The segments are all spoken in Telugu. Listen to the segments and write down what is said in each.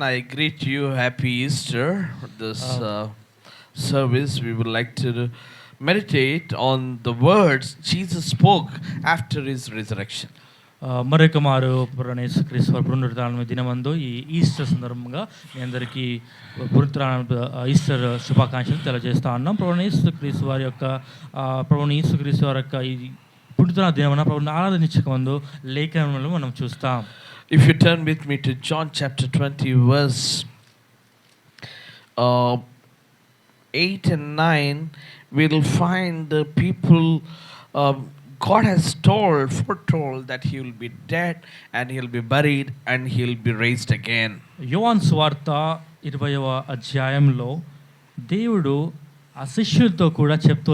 I greet you. Happy Easter. This service, we would like to meditate on the words Jesus spoke after his resurrection. మరొక మారు క్రీస్తు పునరుద్ధాన దినమందు ఈ ఈస్టర్ సందర్భంగా మీ అందరికీ ఈస్టర్ శుభాకాంక్షలు తెలియజేస్తా ఉన్నాం. క్రీస్తు వారి యొక్క క్రీస్తు వారి యొక్క ఈ పునరుద్ధాన దినమున ప్రభుని ఆరాధించక ముందు లేఖనములను మనం చూస్తాం. If you turn with me to John chapter 20 verse 8 and 9, we'll find the people God has foretold that he will be dead and he'll be buried and he'll be raised again. యోహాను సువార్త 20వ అధ్యాయంలో దేవుడు ఆ శిష్యులతో కూడా చెప్తూ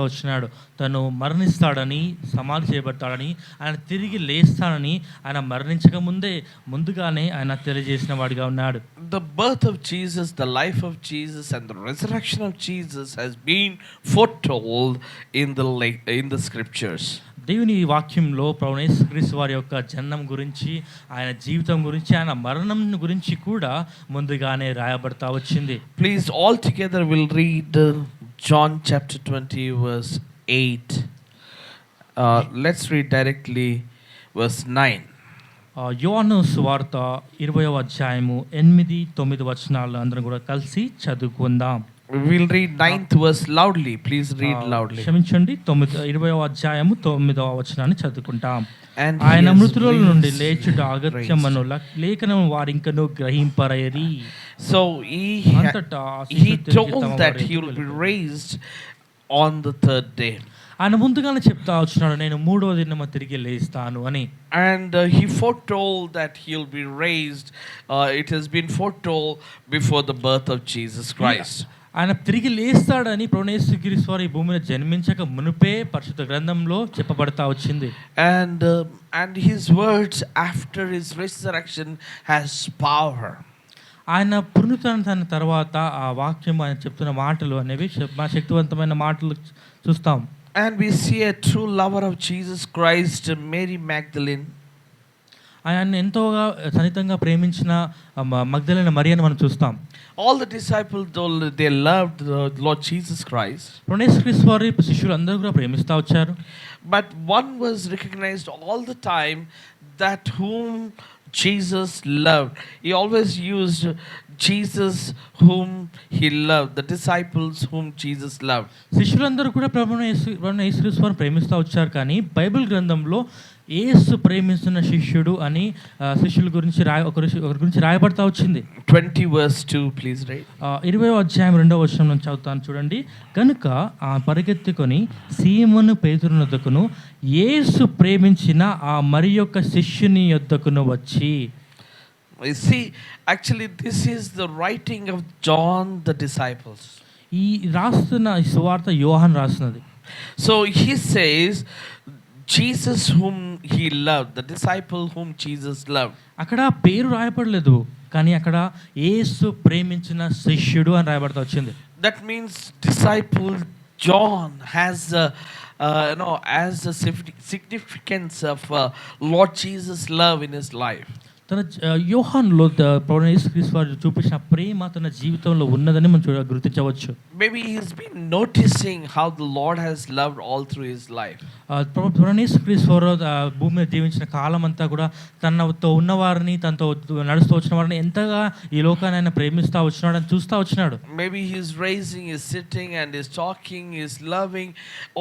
వచ్చినాడు తను మరణిస్తాడని, సమాధి చేయబడతాడని, ఆయన తిరిగి లేస్తాడని, ఆయన మరణించక ముందుగానే ఆయన తెలియజేసిన వాడిగా ఉన్నాడు. The birth of Jesus, the life of Jesus and the resurrection of Jesus has been foretold in the scriptures. దేవుని వాక్యంలో ప్రభువు యేసుక్రీస్తు వారి యొక్క జననం గురించి, ఆయన జీవితం గురించి, ఆయన మరణం గురించి కూడా ముందుగానే రాయబడతా వచ్చింది. Please, all together we'll read John chapter 20 verse 8. Let's read directly verse 9. యోహాను సువార్త 20వ అధ్యాయము 8-9 వచనాలు అందరం కూడా కలిసి చదువుకుందాం. We'll read 9th verse loudly. Please read loudly. క్షమించండి, 20వ అధ్యాయము 9వ వచనాన్ని చదువుకుంటాం. ఆయన మృతుల నుండి లేచుట అగత్యమను లేఖనం వారింకను గ్రహింపరయరి. So he told that he will be raised on the third day. ఆయన ముందుగానే చెప్తా వచ్చినాడు, నేను 3వ దినము తిరిగి లేస్తాను అని. And he foretold that he'll be raised. It has been foretold before the birth of Jesus Christ. ఆయన తిరిగి లేస్తాడని ప్రభువు యేసుక్రీస్తు వారు ఈ భూమిలో జన్మించక మునుపే పరిశుద్ధ గ్రంథంలో చెప్పబడతా వచ్చింది. And his words after his resurrection has power. ఆయన పునరుత్థానం తర్వాత ఆ వాక్యం, ఆయన చెప్తున్న మాటలు అనేవి శక్తివంతమైన మాటలు చూస్తాం. And we see a true lover of Jesus Christ, Mary Magdalene. ఆయన ఎంతోగా సన్నిహితంగా ప్రేమించిన మగ్దలేన మరియను మనం చూస్తాం. All the disciples, they loved the Lord Jesus Christ. యేసుక్రీస్తు వారి శిష్యులు అందరూ కూడా ప్రేమిస్తా వచ్చారు. But one was recognized all the time, that whom Jesus loved. He always used Jesus whom he loved, the disciples whom Jesus loved. శిష్యులందరూ కూడా ప్రభువుని యేసుక్రీస్తు వారిని ప్రేమిస్తా వచ్చారు. కానీ బైబిల్ గ్రంథంలో యేసు ప్రేమిస్తున్న శిష్యుడు అని శిష్యుల గురించి ఒకరి గురించి రాయబడతా వచ్చింది. 20 verse 2, please read. 20వ అధ్యాయం 2వ వచనం నుంచి చదువుతాను చూడండి. కనుక ఆ పరిగెత్తుకొని సీమోను పేతురు యొద్దకును యేసు ప్రేమించిన ఆ మరి యొక్క శిష్యుని యొద్దకును వచ్చి. You see, actually this is the writing of John the disciples. ఈ రాస్తున్న సువార్త యోహాను రాస్తున్నది. So he says Jesus whom he loved, the disciple whom Jesus loved. అక్కడ పేరు రాయబడలేదు, కానీ అక్కడ యేసు ప్రేమించిన శిష్యుడు అని రాయబడతా వచ్చింది. That means disciple John has as a significance of Lord Jesus' love in his life. తన యోహానులో ప్రభువు యేసుక్రీస్తు వారు చూపించిన ప్రేమ తన జీవితంలో ఉన్నదని మనం గుర్తించవచ్చు. Maybe he's been noticing how the Lord has loved all through his life. ప్రభువు యేసుక్రీస్తు వారు భూమి మీద జీవించిన కాలం అంతా కూడా తనతో ఉన్నవారిని, తనతో నడుస్తూ వచ్చిన వారిని ఎంతగా ఈ లోకాన్ని ఆయన ప్రేమిస్తూ వచ్చినాడు అని చూస్తూ వచ్చినాడు. Maybe he's raising, he's sitting and he's talking, he's loving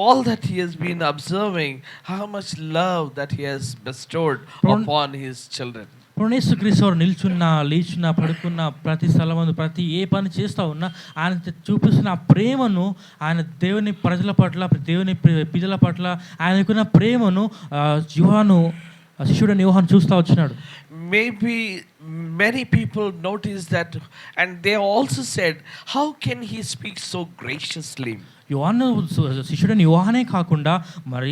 all that he has been observing, how much love that he has bestowed upon his children. యేసుక్రీస్తు వారు నిల్చున్నా, లేచున్నా, పడుకున్న ప్రతి స్థలమందు ప్రతి ఏ పని చేస్తూ ఉన్నా ఆయన చూపిస్తున్న ప్రేమను, ఆయన దేవుని ప్రజల పట్ల, దేవుని పిల్లల పట్ల ఆయనకున్న ప్రేమను శిష్యుడని యోహాను చూస్తూ వచ్చినాడు. Maybe many people noticed that, and they also said, how can he speak so graciously? యోహాను శిష్యుడని యోహానే కాకుండా మరి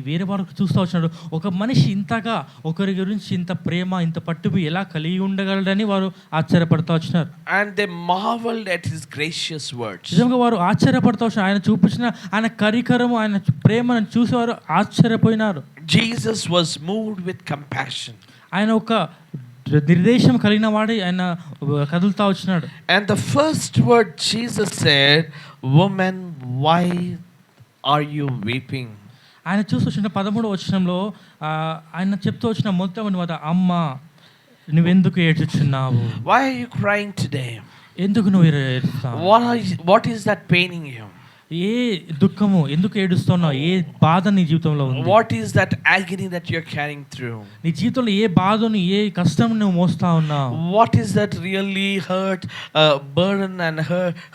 వేరే వారు చూస్తూ వచ్చినాడు, ఒక మనిషి ఇంతగా ఒకరి గురించి ఇంత ప్రేమ, ఇంత పట్టుబి ఎలా కలిగి ఉండగలడని వారు ఆశ్చర్యపడుతూ వచ్చినారు. And they marveled at his gracious words. నిజంగా వారు ఆశ్చర్యపడుతూ వచ్చినారు. ఆయన చూపించిన ఆయన కరికరము, ఆయన ప్రేమను చూసి వారు ఆశ్చర్యపోయినారు. Jesus was moved with compassion. ఆయన ఒక నిర్దేశం కలిగిన వాడే ఆయన కదులుతా వచ్చినాడు. And the first word Jesus said, "Woman, why are you weeping?" ఆయన చూసి వచ్చిన 13వ వచనంలో ఆయన చెప్తూ వచ్చిన మొత్తం మాట, అమ్మ నువ్వెందుకు ఏడ్చుచున్నావు? Why are you crying today? ఎందుకు నువ్వు ఏడుస్తావు? What is that paining you? ఏ దుఃఖము ఎందుకు ఏడుస్తున్నావు? ఏ బాధ నీ జీవితంలో ఉంది? What is that agony that you're carrying through? నీ జీవితంలో ఏ బాధను, ఏ కష్టం నువ్వు మోస్తా ఉన్నావు? What is that really burden and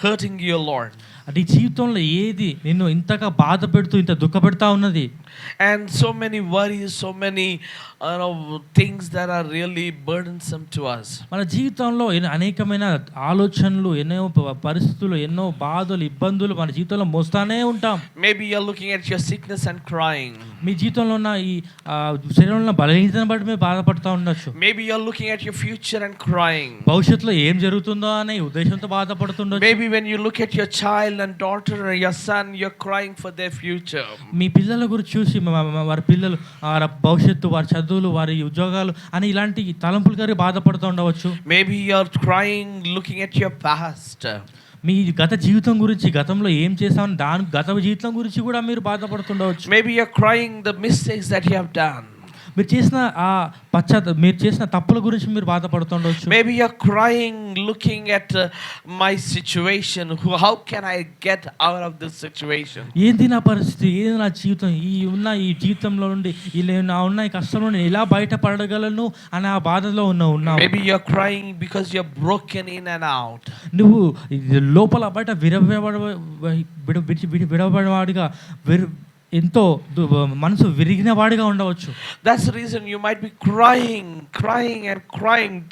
hurting you, Lord? నీ జీవితంలో ఏది నిన్ను ఇంతగా బాధ పెడుతూ ఇంత దుఃఖ పెడతా ఉన్నది? And so many worries, so many things that are really burdensome to us. మన జీవితంలో అనేకమైన ఆలోచనలు, ఎన్నో పరిస్థితులు, ఎన్నో బాధలు, ఇబ్బందులు మన జీవితంలో మోస్తానే ఉంటాం. Maybe you're looking at your sickness and crying. మీ జీవితంలో ఉన్న ఈ శరీరంలో బలహీనతను బట్టి మీరు బాధపడుతూ ఉండొచ్చు. Maybe you're looking at your future and crying. భవిష్యత్తులో ఏం జరుగుతుందో అనే ఉద్దేశంతో బాధపడుతుండొచ్చు. Maybe when you look at your child and daughter or your son, you're crying for their future. మీ పిల్లల గురించి చూసి వారి పిల్లలు, వారి భవిష్యత్తు, వారి చదువులు, వారి ఉద్యోగాలు అని ఇలాంటి తలంపులు గారి బాధపడుతూ ఉండవచ్చు. Maybe you're crying looking at your past. మీ గత జీవితం గురించి, గతంలో ఏం చేశామని దాని గత జీవితం గురించి కూడా మీరు బాధపడుతుండవచ్చు. Maybe you're crying the mistakes that you have done. మీరు చేసిన తప్పుల గురించి మీరు బాధపడుతుండవచ్చు. Maybe you're crying looking at my situation. How can I get out of this situation? ఏంది నా పరిస్థితి, ఏది నా జీవితం, ఈ జీవితంలో నుండి ఉన్న ఈ కష్టంలో నేను ఎలా బయటపడగలను అని ఆ బాధలో ఉన్నావు. Maybe you're crying because you're broken in and out. నువ్వు లోపల బయట విడవబడినవాడిగా, ఎంతో మనసు విరిగిన వాడిగా ఉండవచ్చు. That's the reason you might be crying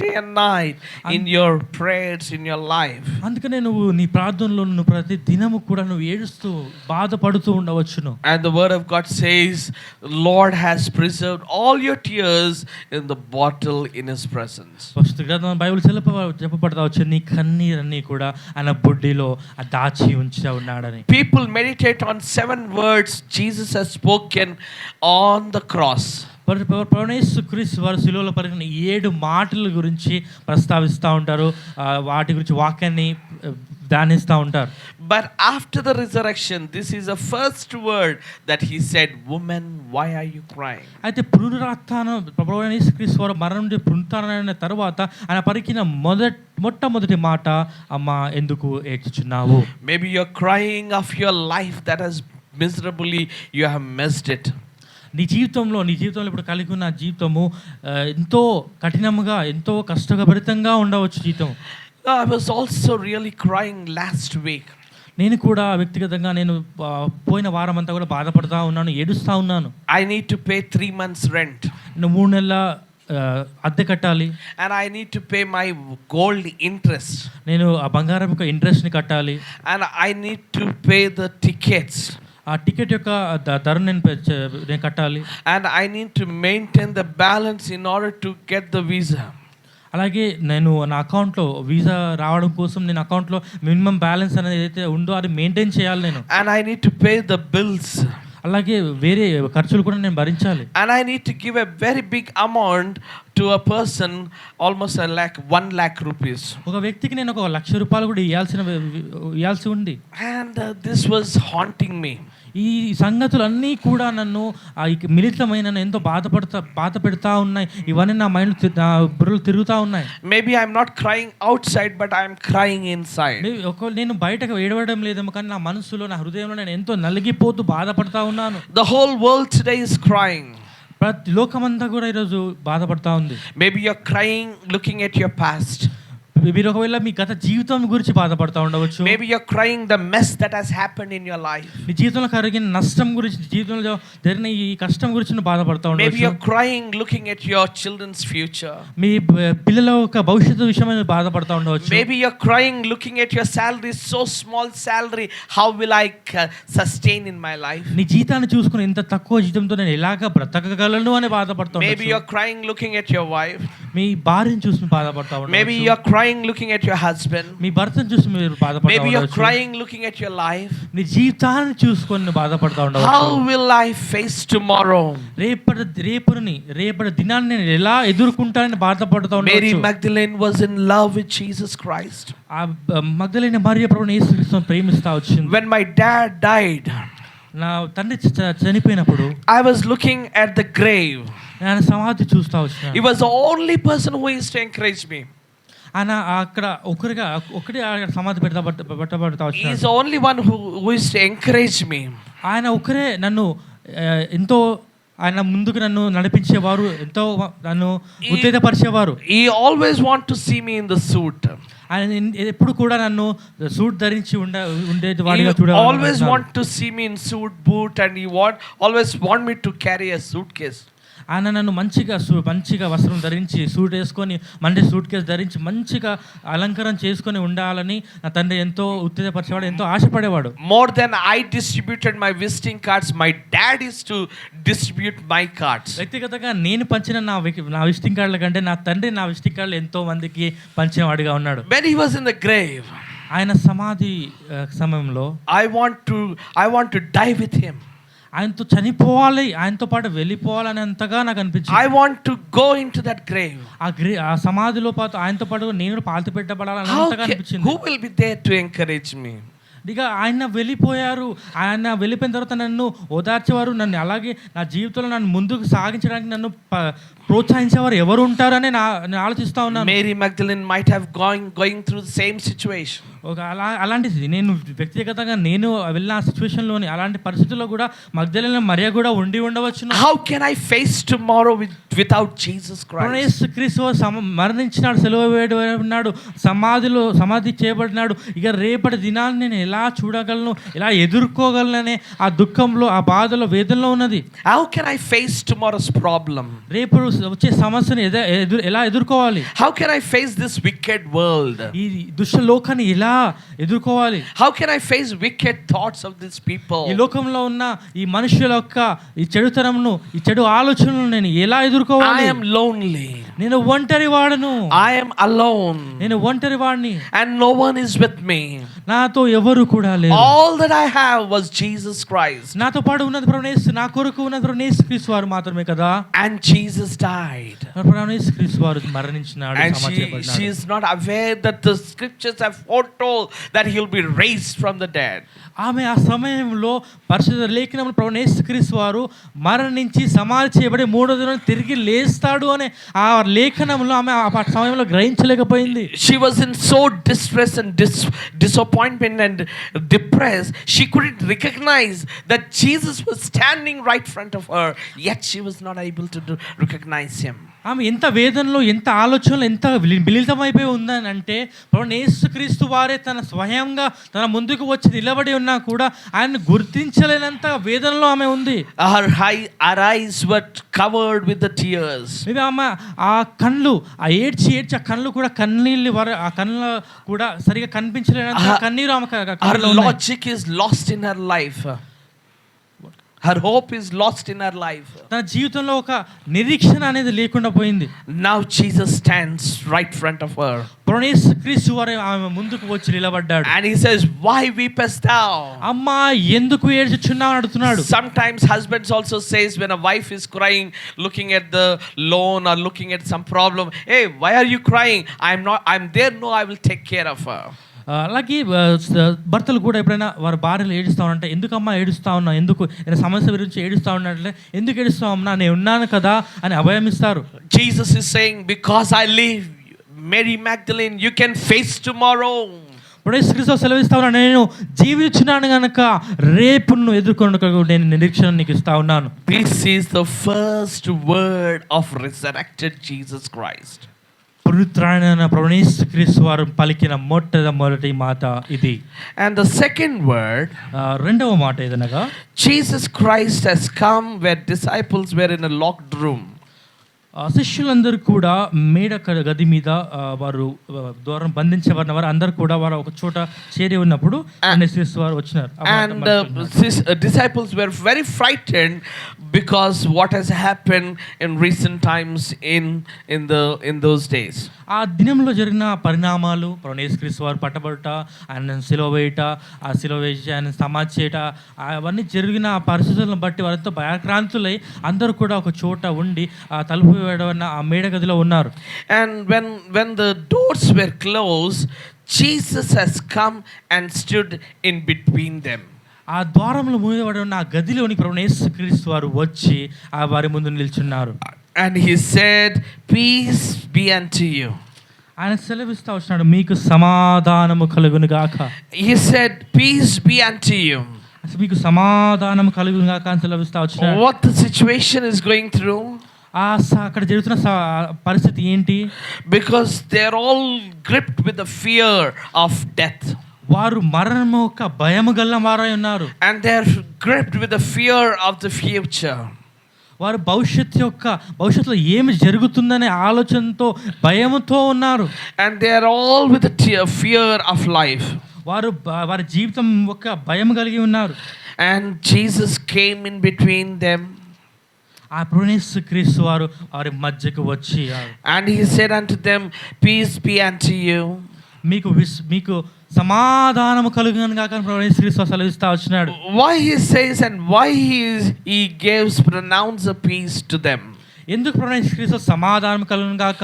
day and night in your prayers, in your life. అందుకనే నువ్వు నీ ప్రార్థనలో నువ్వు ప్రతి దినము కూడా నువ్వు ఏడుస్తూ బాధపడుతూ ఉండవచ్చును. And the word of God says, Lord has preserved all your tears in the bottle in his presence. పరిశుద్ధ గ్రంథం బైబిల్ చెప్పబడతా వచ్చి నీ కన్నీరన్నీ కూడా ఆయన బుడ్డిలో దాచి ఉంచి ఉన్నాడని. People meditate on 7 words Jesus has spoken on the cross. ప్రభువైన క్రీస్తు వారు శిలువలో పలికిన 7 మాటల గురించి ప్రస్తావిస్తూ ఉంటారు, వాటి గురించి వాక్యాన్ని ధ్యానిస్తూ ఉంటారు. But after the resurrection, this is the first word that he said, "Woman, why are you crying?" అయితే పునరుత్థానం, ప్రభువైన క్రీస్తు వారు మరణం నుండి పునరుత్థానమైన తర్వాత ఆయన పలికిన మొట్టమొదటి మాట, అమ్మ ఎందుకు ఏడ్చుచున్నావు? Maybe you're crying of your life that has miserably you have messed it. నీ జీవితంలో ఇప్పుడు కలిగి ఉన్న జీవితము ఎంతో కఠినంగా, ఎంతో కష్టభరితంగా ఉండవచ్చు జీవితం. I was also really crying last week. నేను కూడా వ్యక్తిగతంగా పోయిన వారం అంతా కూడా బాధపడతా ఉన్నాను, ఏడుస్తా ఉన్నాను. I need to pay 3 months rent. 3 నెలల అద్దె కట్టాలి. And I need to pay my gold interest. నేను ఆ బంగారం యొక్క ఇంట్రెస్ట్ని కట్టాలి. And I need to pay the tickets. ఆ టికెట్ యొక్క ధర నేను కట్టాలి. And I need to maintain the balance in order to get the visa. అలాగే నేను నా అకౌంట్లో వీసా రావడం కోసం నేను అకౌంట్లో మినిమం బ్యాలెన్స్ అనేది ఏదైతే ఉందో అది మెయింటైన్ చేయాలి నేను. And I need to pay the bills. అలాగే వేరే ఖర్చులు కూడా నేను భరించాలి. And I need to give a very big amount to a person, almost 1 lakh rupees. ఒక వ్యక్తికి నేను 1 లక్ష రూపాయలు కూడా ఇవ్వాల్సి ఉంది. And this was haunting me. ఈ సంగతులన్నీ కూడా నన్ను మిళితమైన ఎంతో బాధ పెడతా ఉన్నాయి. ఇవన్నీ నా మైండ్ బుర్రలు తిరుగుతూ ఉన్నాయి. Maybe I'm not crying outside, but I'm crying inside. నేను బయటకు ఏడవడం లేదేమో, కానీ నా మనసులో, నా హృదయంలో నేను ఎంతో నలిగిపోతూ బాధపడతా ఉన్నాను. The whole world today is crying. ప్రతి లోకమంతా కూడా ఈరోజు బాధపడతా ఉంది. Maybe you're crying looking at your past. మీరు ఒకవేళ మీ గత జీవితం గురించి బాధపడతా ఉండవచ్చు. Maybe you're crying the mess that has happened in your life. మీ జీవితంలో కలిగిన నష్టం గురించి, జీవితంలో జరిగిన ఈ కష్టం గురించి బాధపడతా ఉండవచ్చు. Maybe you're crying looking at your children's future. మీ పిల్లల యొక్క భవిష్యత్తు విషయమై బాధపడతా ఉండవచ్చు. Maybe you're crying looking at your salary, so small salary, how will I sustain in my life? నీ జీతాన్ని చూసుకుని ఇంత తక్కువ జీతంతో నేను ఎలాగ బ్రతకగలను అని బాధపడతా ఉండవచ్చు. Maybe you're crying looking at your wife. మీ భార్యను చూసి మీరు బాధపడతా Maybe ఉండవచ్చు. you are crying looking at your husband. మీ భర్తను చూసి మీరు బాధపడతా Maybe you are ఉండవచ్చు. crying looking at your life. నీ జీవితాన్ని చూసుకొని నువ్వు బాధపడతా ఉండవచ్చు. How will I face tomorrow? రేపటి దినాన్ని నేను ఎలా ఎదుర్కొంటానని బాధపడతా Mary ఉండవచ్చు. Magdalene was in love with Jesus Christ. ఆ మగ్దలేనే మరియ ప్రభువుని యేసుక్రీస్తుని ప్రేమిస్తా వచ్చింది. When my dad died, నా తండ్రి చనిపోయినప్పుడు I was looking at the grave. నేను సమాధి చూస్తా వచ్చిన. He was the only person who used to encourage me. ఆయన అక్కడ ఒకటే సమాధి పెట్టబడతా He వచ్చిన. is the only one who used to encourage me. ఆయన ఒకరే నన్ను ఎంతో ఆయన ముందుకు నన్ను నడిపించేవారు, ఎంతో నన్ను ఉత్తేజపరిచేవారు. He always want to see me in the suit. ఆయన ఎప్పుడు కూడా నన్ను సూట్ ధరించి ఉండేది వాడిగా He చూడాలి. always want to see me in suit, boot, and he always want me to carry a suitcase. ఆయన నన్ను మంచిగా వస్త్రం ధరించి సూట్ వేసుకొని సూట్ కేసు ధరించి మంచిగా అలంకారం చేసుకొని ఉండాలని నా తండ్రి ఎంతో ఉత్తేజపరిచేవాడు, ఎంతో ఆశపడేవాడు. More than I distributed my visiting cards, my dad is to distribute my cards. వ్యక్తిగతంగా నేను పంచిన నా విజిటింగ్ కార్డుల కంటే నా తండ్రి నా విజిటింగ్ కార్డులు ఎంతో మందికి పంచిన వాడిగా ఉన్నాడు. When he was in the grave, ఆయన సమాధి సమయంలో I want to die with him. ఆయనతో చనిపోవాలి, ఆయనతో పాటు వెళ్ళిపోవాలని అంతగా నాకు అనిపించింది. I want to go into that grave. ఆ సమాధిలో ఆయనతో పాటు నేను పాతి పెట్టబడాలని అంతగా అనిపించింది. Who will be there to encourage me? ఇక ఆయన వెళ్ళిపోయారు. ఆయన వెళ్ళిపోయిన తర్వాత నన్ను ఓదార్చేవారు, నన్ను అలాగే నా జీవితంలో నన్ను ముందుకు సాగించడానికి నన్ను ప్రోత్సహించేవారు ఎవరు ఉంటారని నేను ఆలోచిస్తా ఉన్నాను. Mary Magdalene might have going through the same situation. అలాంటిది నేను వ్యక్తిగతంగా నేను వెళ్ళిన సిచ్యువేషన్లోని అలాంటి పరిస్థితుల్లో కూడా మగ్దలేనే మరియ కూడా ఉండవచ్చును. How can I face tomorrow without Jesus Christ? యేసుక్రీస్తు మరణించినాడు, సెలవు ఉన్నాడు, సమాధి చేయబడినాడు. ఇక రేపటి దినాన్ని నేను ఎలా చూడగలను, ఎలా ఎదుర్కోగలననే ఆ దుఃఖంలో, ఆ బాధలో, వేదనలో ఉన్నది. How can I face tomorrow's problem? రేపు వచ్చే సమస్యను ఎలా ఎదుర్కోవాలి? How can I face this wicked world? ఈ దుష్ట లోకాన్ని ఎలా ఎదుర్కోవాలి? How can I face wicked thoughts of these people? ఈ లోకంలో ఉన్న ఈ మనుషుల యొక్క ఈ చెడుతనంను, ఈ చెడు ఆలోచనలను నేను ఎలా ఎదుర్కోవాలి? I am lonely. నేను ఒంటరి వాడను. I am alone. నేను ఒంటరి వాడిని. And no one is with me. నాతో ఎవరు కూడా లేరు. All that I have was Jesus Christ. నాతో పాటు ఉన్నది ప్రభువు యేసు, నా కొరకు ఉన్నది ప్రభువు యేసుక్రీస్తు వారు మాత్రమే కదా. And Jesus died. ప్రభువు యేసుక్రీస్తు వారు మరణించినాడు, And సమాధి చేయబడినాడు. she is not aware that the scriptures have foretold that he will be raised from the dead. ఆమె ఆ సమయంలో పరిశుద్ధ లేఖనంలో ప్రభువు యేసుక్రీస్తు వారు మరణించి సమాధి చేయబడి మూడో దినం తిరిగి లేస్తాడు అనే ఆ లేఖనంలో ఆమె ఆ సమయంలో గ్రహించలేకపోయింది. She was in so distress and disappointment and depressed. She couldn't recognize that Jesus was standing right in front of her, yet she was not able to recognize him. ఆమె ఎంత వేదనలో, ఎంత ఆలోచనలో, ఎంత మిళితమైపోయి ఉందని అంటే ప్రభువు యేసుక్రీస్తు వారే తన స్వయంగా తన ముందుకు వచ్చి నిలబడి ఉన్నా కూడా ఆయన్ని గుర్తించలేనంత వేదనలో ఆమె ఉంది. Her eyes were covered with the tears. ఆమె ఆ కళ్ళు ఏడ్చి ఆ కళ్ళు కూడా కన్నీళ్ళు ఆ కళ్ళ కూడా సరిగా కనిపించలేనంత కన్నీరు ఆమె. Her logic is lost in her life. Her hope is lost in her life. తన జీవితంలో ఒక నిరీక్షణ అనేది లేకుండా పోయింది. Now Jesus stands right in front of her. ప్రభువు యేసుక్రీస్తు వారు ఆమె ముందుకు వచ్చి నిలబడ్డాడు. And he says, "Why weepest thou?" అమ్మా ఎందుకు ఏడ్చుచున్నావు అని అడుగుతున్నాడు. Sometimes husbands also says when a wife is crying looking at the loan or looking at some problem, "Hey, why are you crying? I'm there, no, I will take care of her." అలాగే భర్తలు కూడా ఎప్పుడైనా వారి భార్యలు ఏడుస్తూ ఉంటే, ఎందుకమ్మా ఏడుస్తూ ఉన్నావు, ఎందుకు ఏదైనా సమస్య గురించి ఏడుస్తూ ఉన్నట్లే, ఎందుకు ఏడుస్తావు అమ్మా, నేను ఉన్నాను కదా అని అభయం ఇస్తారు. Jesus is saying, because I live, Mary Magdalene, you can face tomorrow. యేసుక్రీస్తు సెలవిస్తా ఉన్నాను, నేను జీవించున్నాను కనుక రేపు నువ్వు ఎదుర్కొనకు నేను నిరీక్షణ నీకు ఇస్తా ఉన్నాను. This is the first word of resurrected Jesus Christ. పునరుత్థానమైన ప్రభువు యేసుక్రీస్తు వారు పలికిన మొట్టమొదటి మాట ఇది. And the second word, రెండవ మాట ఏదనగా, Jesus Christ has come where disciples were in a locked room. శిష్యులందరూ కూడా మేడ గది మీద వారు దూరం బంధించబడిన వారు అందరూ కూడా వారు ఒక చోట చేరి ఉన్నప్పుడు వారు వచ్చినారు. And disciples were very frightened because what has happened in recent times in those days. ఆ దినంలో జరిగిన పరిణామాలు, యేసుక్రీస్తు వారు పట్టబడుట, ఆయన సిలువ వేయుట, ఆ సిలువ వేసి ఆయన సమాధి చేయట, అవన్నీ జరిగిన ఆ పరిస్థితులను బట్టి వారితో భయక్రాంతులై అందరూ కూడా ఒక చోట ఉండి ఆ తలుపు వేయడం ఆ మేడ గదిలో ఉన్నారు. And when the doors were closed, Jesus has come and stood in between them. ఆ ద్వారంలో మూయబడి ఉన్న ఆ గదిలోని యేసుక్రీస్తు వారు వచ్చి ఆ వారి ముందు నిల్చున్నారు. And he said, "Peace be unto you." ఆయన సెలవిస్తా వచ్చినాడు, మీకు సమాధానము కలుగును గాక. He said, "Peace be unto you." అసలు మీకు సమాధానము కలుగును గాక అని సెలవిస్తా వచ్చినాడు. What the situation is going through? అక్కడ జరుగుతున్న పరిస్థితి ఏంటి? Because they are all gripped with the fear of death. వారు మరణము యొక్క భయము గల వారై ఉన్నారు. And they are gripped with the fear of the future. వారు భవిష్యత్తులో ఏమి జరుగుతుందనే ఆలోచనతో భయముతో ఉన్నారు. And they are all with the fear of life. వారి జీవితం ఒక భయం కలిగి ఉన్నారు. And Jesus came in between them. ఆ యేసుక్రీస్తు వారు వారి మధ్యకు వచ్చి and he said unto them, "Peace be unto you." మీకు సమాధానము కలుగును గాక అని యేసుక్రీస్తు సెలవిస్తా వచ్చినాడు. Why he says and why he gives pronounce a peace to them? ఎందుకు యేసుక్రీస్తు సమాధానం కలుగును గాక,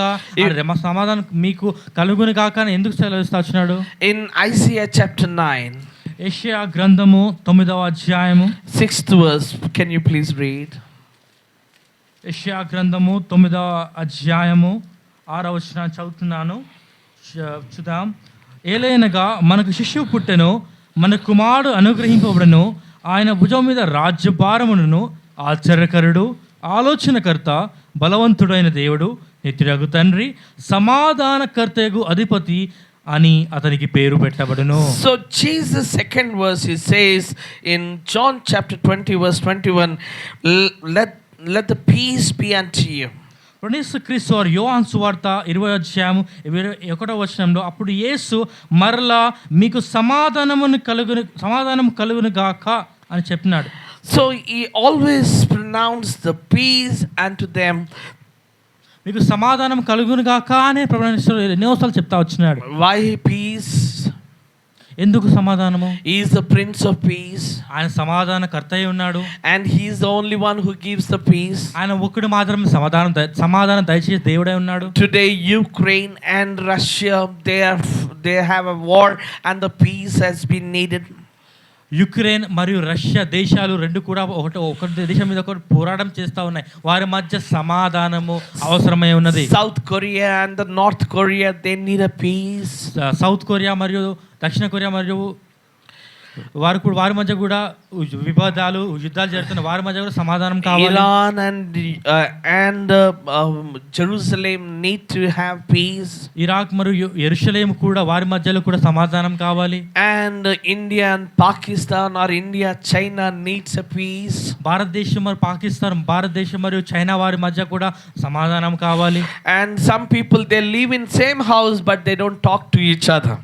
సమాధానం మీకు కలుగును గాక అని ఎందుకు సెలవిస్తా వచ్చినాడు? In Isaiah chapter 9, యెషయా గ్రంథము 9వ అధ్యాయము 6th verse, can you please read? యెషయా గ్రంథము 9వ అధ్యాయము 6వ వచనం చదువుతున్నాను. చూద్దాం. ఏలైనగా మనకు శిశువు పుట్టెను, మన కుమారుడు అనుగ్రహింపబడెను, ఆయన భుజం మీద రాజ్యభారమును, ఆశ్చర్యకరుడు, ఆలోచనకర్త, బలవంతుడైన దేవుడు, నిత్యుడగు తండ్రి, సమాధానకర్తయగు అధిపతి అని అతనికి పేరు పెట్టబడును. So Jesus second verse he says in John chapter 20 verse 21, let the peace be unto you. యేసుక్రీస్తు వారు యోహాను సువార్త 20వ అధ్యాయం 21వ వచనంలో అప్పుడు యేసు మరలా మీకు సమాధానం కలుగును గాక అని చెప్పినాడు. So he always pronounced the peace unto them. మీకు సమాధానం కలుగును గాక అనే ప్రభువు ఎన్నోసార్లు చెప్తా వచ్చినాడు. Why peace? ఎందుకు సమాధానము? He is the Prince of Peace. ఆయన సమాధానకర్త అయి ఉన్నాడు. And he is the only one who gives the peace. ఆయన ఒక్కడు మాత్రమే సమాధానం దయచేసే దేవుడై ఉన్నాడు. Today Ukraine and Russia they have a war and the peace has been needed. Ukraine మరియు రష్యా దేశాలు రెండు కూడా ఒకటి దేశం మీద ఒకటి పోరాటం చేస్తూ ఉన్నాయి. వారి మధ్య సమాధానము అవసరమై ఉన్నది. South Korea and the North Korea, they need a peace. South Korea మరియు దక్షిణ కొరియా మరియు వారి మధ్య కూడా వివాదాలు యుద్ధాలు జరుగుతున్న వారి మధ్య కూడా సమాధానం కావాలి. Iran and Jerusalem need to have peace. Iraq మరియు యెరూషలేము కూడా వారి మధ్యలో కూడా సమాధానం కావాలి. And India and Pakistan or India China needs a peace. భారతదేశం మరియు చైనా వారి మధ్య కూడా సమాధానం కావాలి. And some people they live in same house but they don't talk to each other.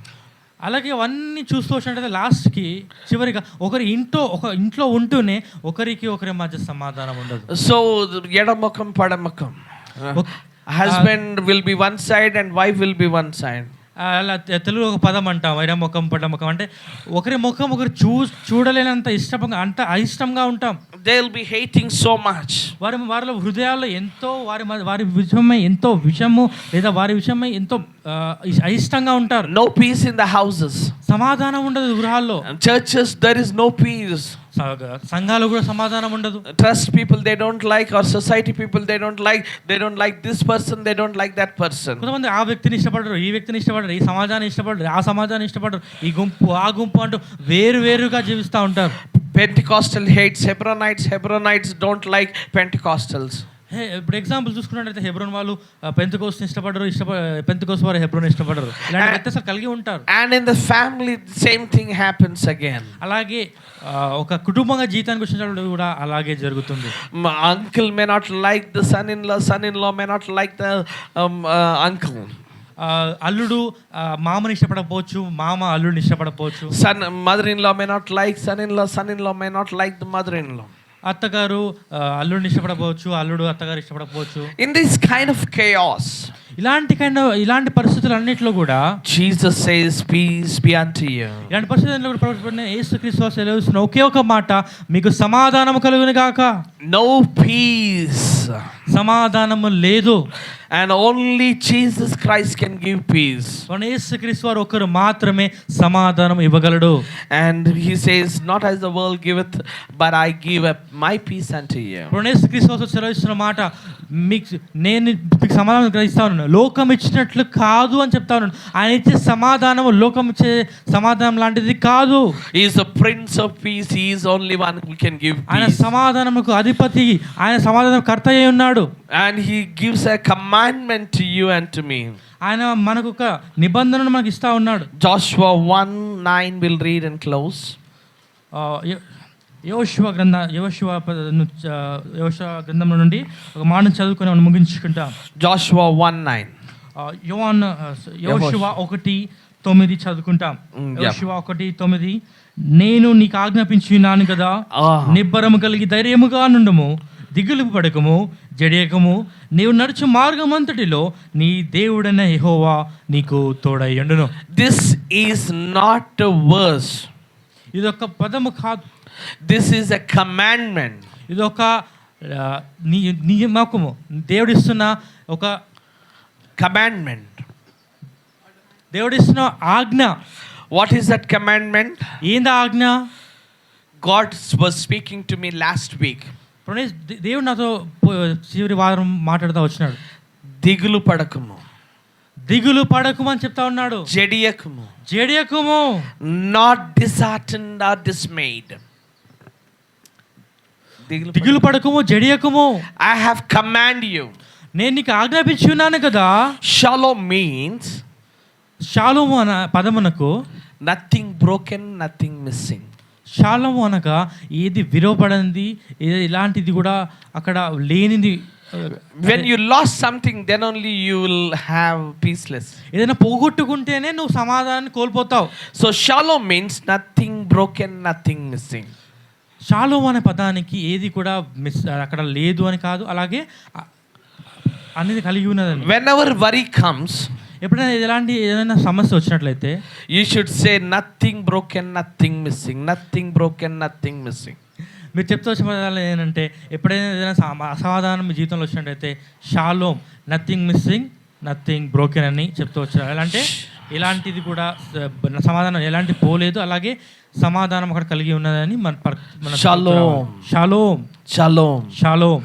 అలాగే అవన్నీ చూస్తూ వచ్చినట్టయితే లాస్ట్కి చివరిగా ఒక ఇంట్లో ఉంటూనే ఒకరి మధ్య సమాధానం ఉండదు. సో ఎడమొఖం పడమొఖం, husband will be one side and wife will be one side. అలా తెలుగు ఒక పదం అంటాం, ఎడమొఖం పడమొఖం, అంటే ఒకరి ముఖం ఒకరు చూడలేనంత అంత అయిష్టంగా ఉంటాం. They will be hating so much. వారిలో హృదయాల్లో ఎంతో వారి విషయమై ఎంతో విషము లేదా వారి విషయమై ఎంతో అయిష్టంగా ఉంటారు. No peace in the houses. సమాధానం ఉండదు గృహాల్లో. Churches there is no peace. సంఘాలు కూడా సమాధానం ఉండదు. Trust people they don't like, or society people they don't like this person, they don't like that person. కొంతమంది ఆ వ్యక్తిని ఇష్టపడరు, ఈ వ్యక్తిని ఇష్టపడరు, ఈ సమాజాన్ని ఇష్టపడరు, ఆ సమాజాన్ని ఇష్టపడరు, ఈ గుంపు ఆ గుంపు అంటూ వేరుగా జీవిస్తూ ఉంటారు. Pentecostal hates Hebronites don't like Pentecostals. ఇప్పుడు ఎగ్జాంపుల్ చూసుకున్నట్లయితే హెబ్రోన్ వాళ్ళు పెంతెకోస్తుని ఇష్టపడరు, పెంతెకోస్తు వారు హెబ్రోన్ ఇష్టపడరు. ఇలాంటి వ్యత్యాసాలు కలిగి ఉంటారు. And in the family, the same thing happens again. అలాగే ఒక కుటుంబంగా జీవితానికి వచ్చినప్పుడు కూడా అలాగే జరుగుతుంది. Uncle may not like the son-in-law may not like the uncle. అల్లుడు మామని ఇష్టపడకపోవచ్చు, మామ అల్లుడిని ఇష్టపడకపోవచ్చు. Mother-in-law may not like son-in-law may not like the mother-in-law. అత్తగారు అల్లుడిని ఇష్టపడకపోవచ్చు, అల్లుడు అత్తగారు ఇష్టపడకపోవచ్చు. In this kind of chaos, ఇలాంటి పరిస్థితులన్నిటిలో కూడా Jesus says, peace be unto you. ఇలాంటి పరిస్థితుల్లో కూడా యేసుక్రీస్తు వారు సెలవిస్తున్న ఒకే ఒక మాట, మీకు సమాధానము కలుగును గాక. No peace. సమాధానము లేదు. And only Jesus Christ can give peace. యేసుక్రీస్తు వారు ఒక్కరు మాత్రమే సమాధానం ఇవ్వగలడు. And he says, not as the world giveth, but I give up my peace unto you. యేసుక్రీస్తు వారు సెలవిస్తున్న మాట, నేను మీకు సమాధానం గ్రహిస్తాను, లోకం ఇచ్చినట్లు కాదు అని చెప్తాను. ఆయన ఇచ్చే సమాధానం లోకం ఇచ్చే సమాధానం లాంటిది కాదు. He is the Prince of Peace. He is only one who can give peace. ఆయన సమాధానముకు అధిపతి, ఆయన సమాధానం కర్త అయి ఉన్నాడు. And he gives a commandment to you and to me. ఆయన మనకు ఒక నిబంధనను మనకు ఇస్తా ఉన్నాడు. Joshua 1:9 will read and close. యోషువ గ్రంథం నుండి ఒక మాటను చదువుకొని మనం ముగించుకుంటాం. Joshua 1:9. యోషువ 1:9 చదువుకుంటాం. యోషువ 1:9, నేను నీకు ఆజ్ఞాపించున్నాను కదా, నిబ్బరము కలిగి ధైర్యముగా నుండుము, దిగులు పడకము, జడియకము, నీవు నడుచు మార్గమంతటిలో నీ దేవుడైన యెహోవా నీకు తోడయ్యుండును. This is not a verse. ఇదొక పదము కాదు. This is a commandment. ఇదొక నియమము, దేవుడిస్తున్న ఒక commandment. దేవుడిస్తున్న ఆజ్ఞ. What is that commandment? ఏందా ఆజ్ఞ? God was speaking to me last week. దేవుడు నాతో చివరి వారం మాట్లాడుతూ వచ్చినాడు. దిగులు పడకము, దిగులు పడకము అని చెప్తా ఉన్నాడు. జడియకము, not disheartened or dismayed. దిగులు పడకము, జడియకము. I have command you. నేను నీకు ఆజ్ఞాపించి ఉన్నాను కదా. Shalom means, షాలోము అన పదమునకు nothing broken, nothing missing. షాలోము అనగా ఏది విరవబడింది, ఇలాంటిది కూడా అక్కడ లేనిది. When you lost something, then only you will have peaceless. ఏదైనా పోగొట్టుకుంటేనే నువ్వు సమాధానాన్ని కోల్పోతావు. So shalom means nothing broken, nothing missing. షాలోము అనే పదానికి ఏది కూడా అక్కడ లేదు అని కాదు, అలాగే అనేది కలిగి ఉన్నదని. Whenever worry comes, ఎప్పుడైనా ఏదైనా సమస్య వచ్చినట్లయితే you should say nothing broken, nothing missing. Nothing broken, nothing missing. మీరు చెప్తూ వచ్చిన పదాలు ఏంటంటే, ఎప్పుడైనా ఏదైనా అసమాధానం మీ జీవితంలో వచ్చినట్టయితే shalom, nothing missing, nothing broken అని చెప్తూ వచ్చారు. ఎలా అంటే ఇలాంటిది కూడా సమాధానం ఎలాంటి పోలేదు, అలాగే సమాధానం అక్కడ కలిగి ఉన్నదని మన షాలోమ్, షాలోమ్, షాలోమ్, షాలోమ్.